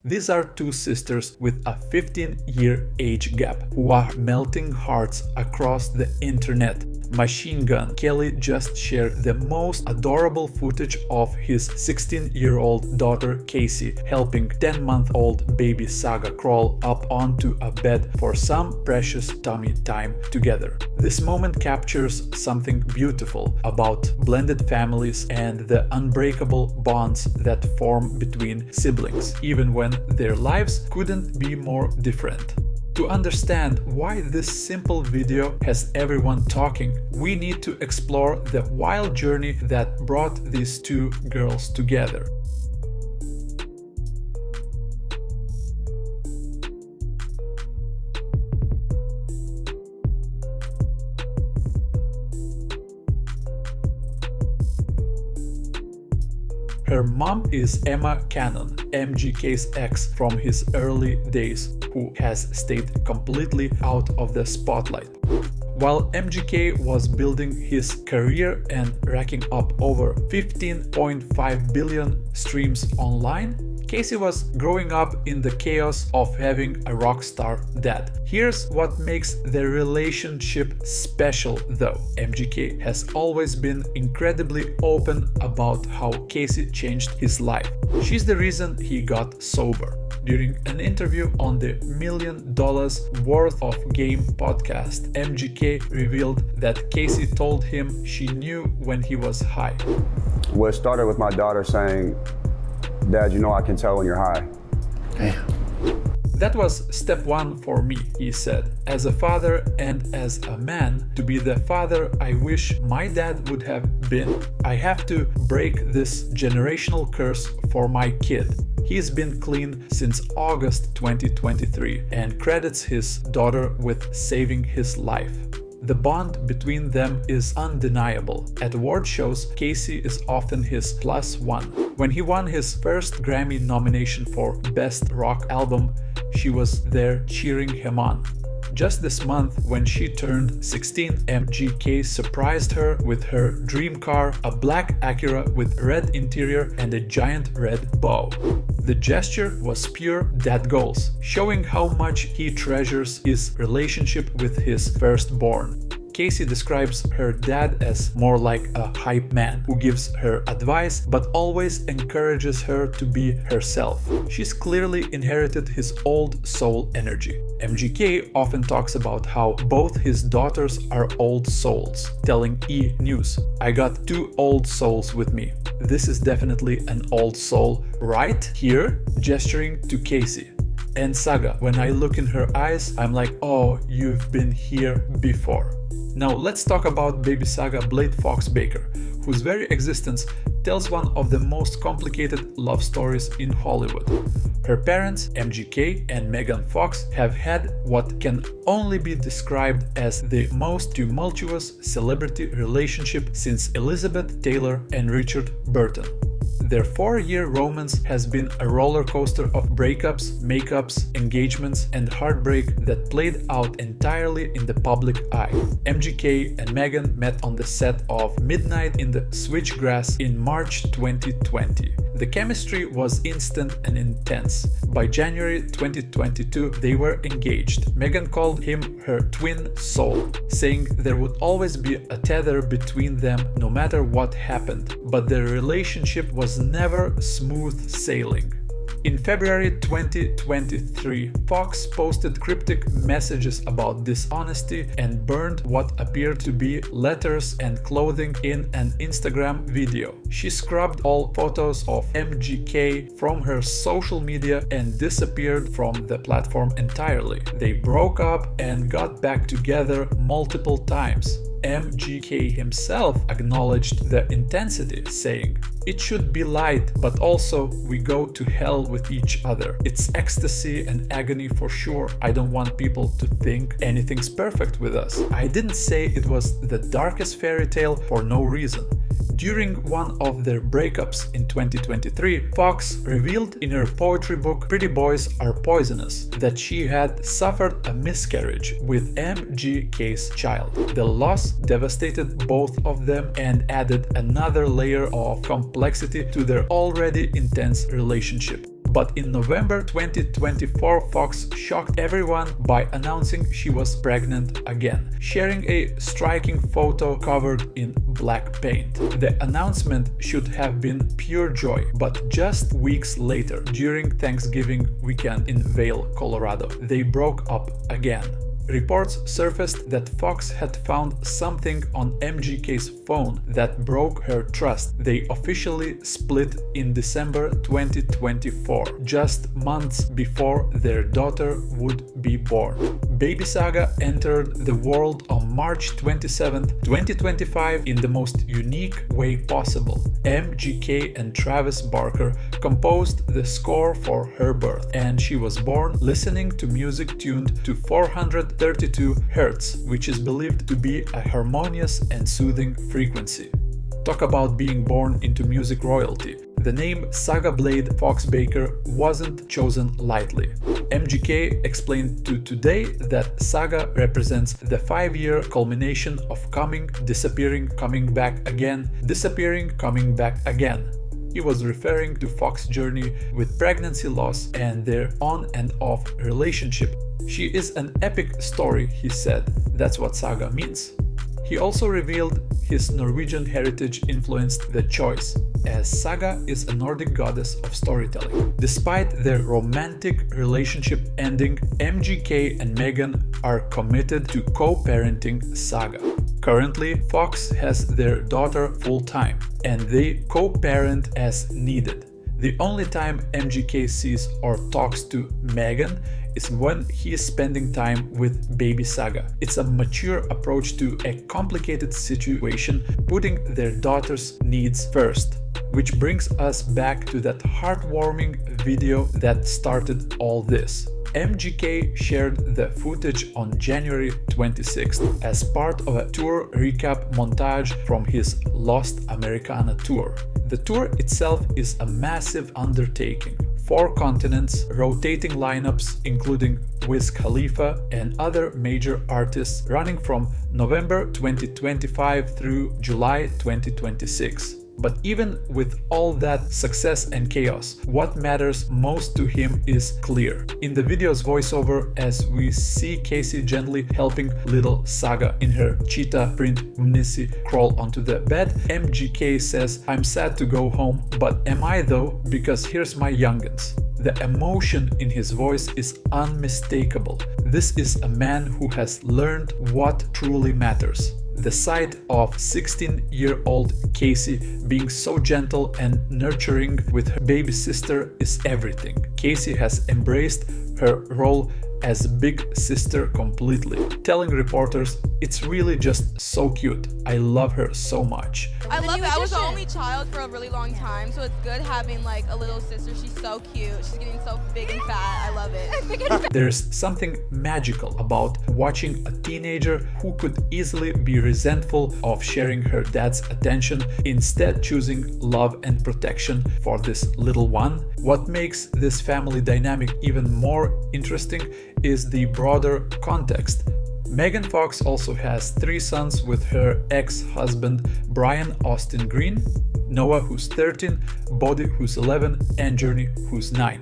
These are two sisters with a 15-year age gap who are melting hearts across the internet. Machine Gun Kelly just shared the most adorable footage of his 16-year-old daughter Casie helping 10-month-old baby Saga crawl up onto a bed for some precious tummy time together. This moment captures something beautiful about blended families and the unbreakable bonds that form between siblings, even when their lives couldn't be more different. To understand why this simple video has everyone talking, we need to explore the wild journey that brought these two girls together. Her mom is Emma Cannon, MGK's ex from his early days, who has stayed completely out of the spotlight. While MGK was building his career and racking up over 15.5 billion streams online, Casie was growing up in the chaos of having a rock star dad. Here's what makes their relationship special though. MGK has always been incredibly open about how Casie changed his life. She's the reason he got sober. During an interview on the $1 Million Worth of Game podcast, MGK revealed that Casie told him she knew when he was high. Well, it started with my daughter saying, "Dad, you know I can tell when you're high." Damn. That was step one for me, he said. As a father and as a man, to be the father I wish my dad would have been. I have to break this generational curse for my kid. He's been clean since August 2023 and credits his daughter with saving his life. The bond between them is undeniable. At award shows, Casie is often his plus one. When he won his first Grammy nomination for Best Rock Album, she was there cheering him on. Just this month, when she turned 16, MGK surprised her with her dream car, a black Acura with red interior and a giant red bow. The gesture was pure dad goals, showing how much he treasures his relationship with his firstborn. Casie describes her dad as more like a hype man who gives her advice but always encourages her to be herself. She's clearly inherited his old soul energy. MGK often talks about how both his daughters are old souls, telling E! News, "I got two old souls with me. This is definitely an old soul, right here," gesturing to Casie. And Saga, when I look in her eyes, I'm like, oh, you've been here before. Now let's talk about baby Saga Blade Fox Baker, whose very existence tells one of the most complicated love stories in Hollywood. Her parents, MGK and Megan Fox, have had what can only be described as the most tumultuous celebrity relationship since Elizabeth Taylor and Richard Burton. Their 4-year romance has been a roller coaster of breakups, makeups, engagements, and heartbreak that played out entirely in the public eye. MGK and Megan met on the set of Midnight in the Switchgrass in March 2020. The chemistry was instant and intense. By January 2022, they were engaged. Megan called him her twin soul, saying there would always be a tether between them no matter what happened, but their relationship was never smooth sailing. In February 2023, Fox posted cryptic messages about dishonesty and burned what appeared to be letters and clothing in an Instagram video. She scrubbed all photos of MGK from her social media and disappeared from the platform entirely. They broke up and got back together multiple times. MGK himself acknowledged the intensity, saying, "It should be light, but also we go to hell with each other. It's ecstasy and agony for sure. I don't want people to think anything's perfect with us." I didn't say it was the darkest fairy tale for no reason. During one of their breakups in 2023, Fox revealed in her poetry book Pretty Boys Are Poisonous that she had suffered a miscarriage with MGK's child. The loss devastated both of them and added another layer of complexity to their already intense relationship. But in November 2024, Fox shocked everyone by announcing she was pregnant again, sharing a striking photo covered in black paint. The announcement should have been pure joy, but just weeks later, during Thanksgiving weekend in Vail, Colorado, they broke up again. Reports surfaced that Fox had found something on MGK's phone that broke her trust. They officially split in December 2024, just months before their daughter would be born. Baby Saga entered the world on March 27, 2025 in the most unique way possible. MGK and Travis Barker composed the score for her birth, and she was born listening to music tuned to 432 Hz, which is believed to be a harmonious and soothing frequency. Talk about being born into music royalty. The name Saga Blade Fox Baker wasn't chosen lightly. MGK explained to Today that Saga represents the 5-year culmination of coming, disappearing, coming back again, disappearing, coming back again. He was referring to Fox's journey with pregnancy loss and their on and off relationship. She is an epic story, he said. That's what Saga means. He also revealed his Norwegian heritage influenced the choice, as Saga is a Nordic goddess of storytelling. Despite their romantic relationship ending, MGK and Megan are committed to co-parenting Saga. Currently, Fox has their daughter full-time, and they co-parent as needed. The only time MGK sees or talks to Megan is when he is spending time with baby Saga. It's a mature approach to a complicated situation, putting their daughter's needs first. Which brings us back to that heartwarming video that started all this. MGK shared the footage on January 26th as part of a tour recap montage from his Lost Americana tour. The tour itself is a massive undertaking. 4 continents, rotating lineups including Wiz Khalifa and other major artists, running from November 2025 through July 2026. But even with all that success and chaos, what matters most to him is clear. In the video's voiceover, as we see Casie gently helping little Saga in her cheetah print Mnissi crawl onto the bed, MGK says, "I'm sad to go home, but am I though? Because here's my young'uns." The emotion in his voice is unmistakable. This is a man who has learned what truly matters. The sight of 16-year-old Casie being so gentle and nurturing with her baby sister is everything. Casie has embraced her role as big sister completely, telling reporters, "It's really just so cute. I love her so much." I love it. I was the only child for a really long time, so it's good having like a little sister. She's so cute. She's getting so big and fat. I love it. There's something magical about watching a teenager who could easily be resentful of sharing her dad's attention, instead choosing love and protection for this little one. What makes this family dynamic even more interesting is the broader context. Megan Fox also has 3 sons with her ex-husband Brian Austin Green, Noah who's 13, Bodhi who's 11, and Journey who's 9.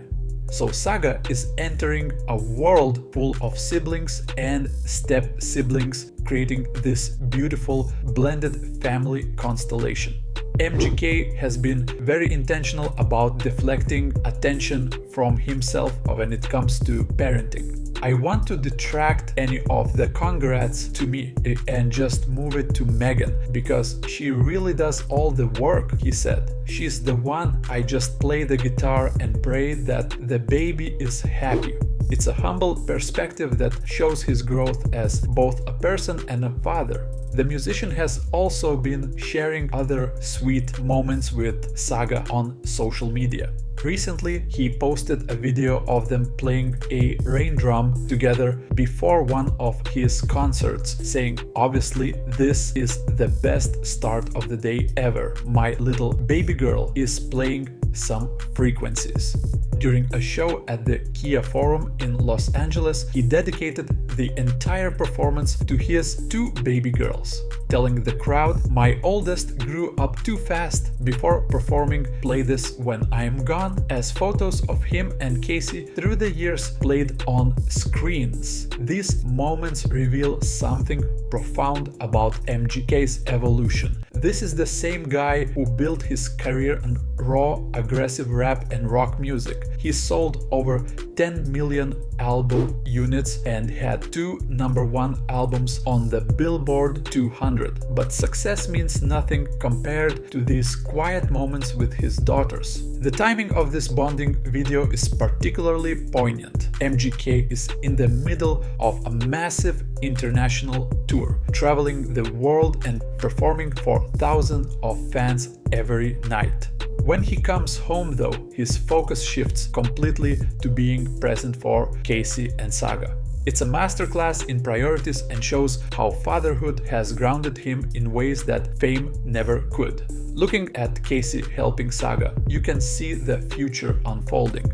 So Saga is entering a world full of siblings and step-siblings, creating this beautiful blended family constellation. MGK has been very intentional about deflecting attention from himself when it comes to parenting. "I want to detract any of the congrats to me and just move it to Megan, because she really does all the work," he said. "She's the one. I just play the guitar and pray that the baby is happy." It's a humble perspective that shows his growth as both a person and a father. The musician has also been sharing other sweet moments with Saga on social media. Recently, he posted a video of them playing a rain drum together before one of his concerts, saying, "Obviously, this is the best start of the day ever. My little baby girl is playing some frequencies." During a show at the Kia Forum in Los Angeles, he dedicated the entire performance to his 2 baby girls, telling the crowd, "My oldest grew up too fast before performing Play This When I'm Gone," as photos of him and Casie through the years played on screens. These moments reveal something profound about MGK's evolution. This is the same guy who built his career on raw, aggressive rap and rock music. He sold over 10 million album units and had 2 #1 albums on the Billboard 200. But success means nothing compared to these quiet moments with his daughters. The timing of this bonding video is particularly poignant. MGK is in the middle of a massive international tour, traveling the world and performing for thousands of fans every night. When he comes home though, his focus shifts completely to being present for Casie and Saga. It's a masterclass in priorities and shows how fatherhood has grounded him in ways that fame never could. Looking at Casie helping Saga, you can see the future unfolding.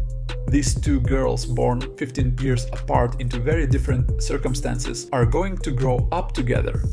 These 2 girls, born 15 years apart into very different circumstances, are going to grow up together.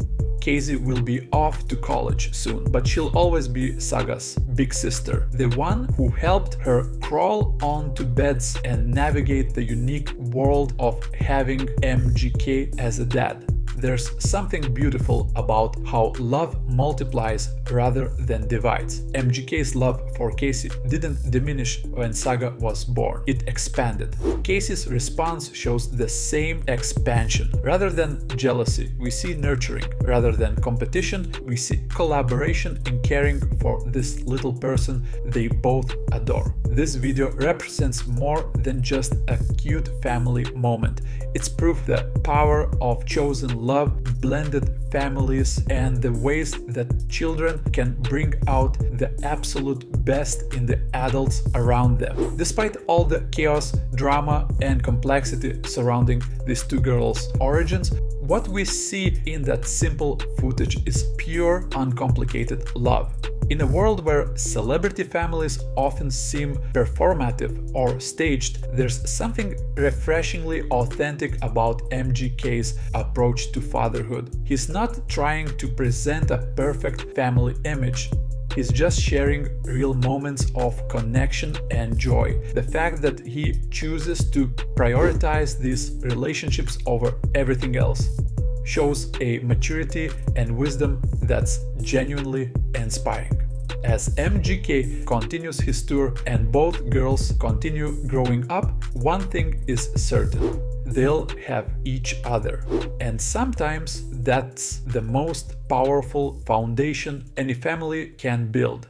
Casie will be off to college soon, but she'll always be Saga's big sister, the one who helped her crawl onto beds and navigate the unique world of having MGK as a dad. There's something beautiful about how love multiplies rather than divides. MGK's love for Casie didn't diminish when Saga was born, it expanded. Casie's response shows the same expansion. Rather than jealousy, we see nurturing. Rather than competition, we see collaboration in caring for this little person they both adore. This video represents more than just a cute family moment. It's proof the power of chosen love, blended families, and the ways that children can bring out the absolute best in the adults around them. Despite all the chaos, drama, and complexity surrounding these 2 girls' origins, what we see in that simple footage is pure, uncomplicated love. In a world where celebrity families often seem performative or staged, there's something refreshingly authentic about MGK's approach to fatherhood. He's not trying to present a perfect family image. He's just sharing real moments of connection and joy. The fact that he chooses to prioritize these relationships over everything else shows a maturity and wisdom that's genuinely inspiring. As MGK continues his tour and both girls continue growing up, one thing is certain: they'll have each other. And sometimes that's the most powerful foundation any family can build.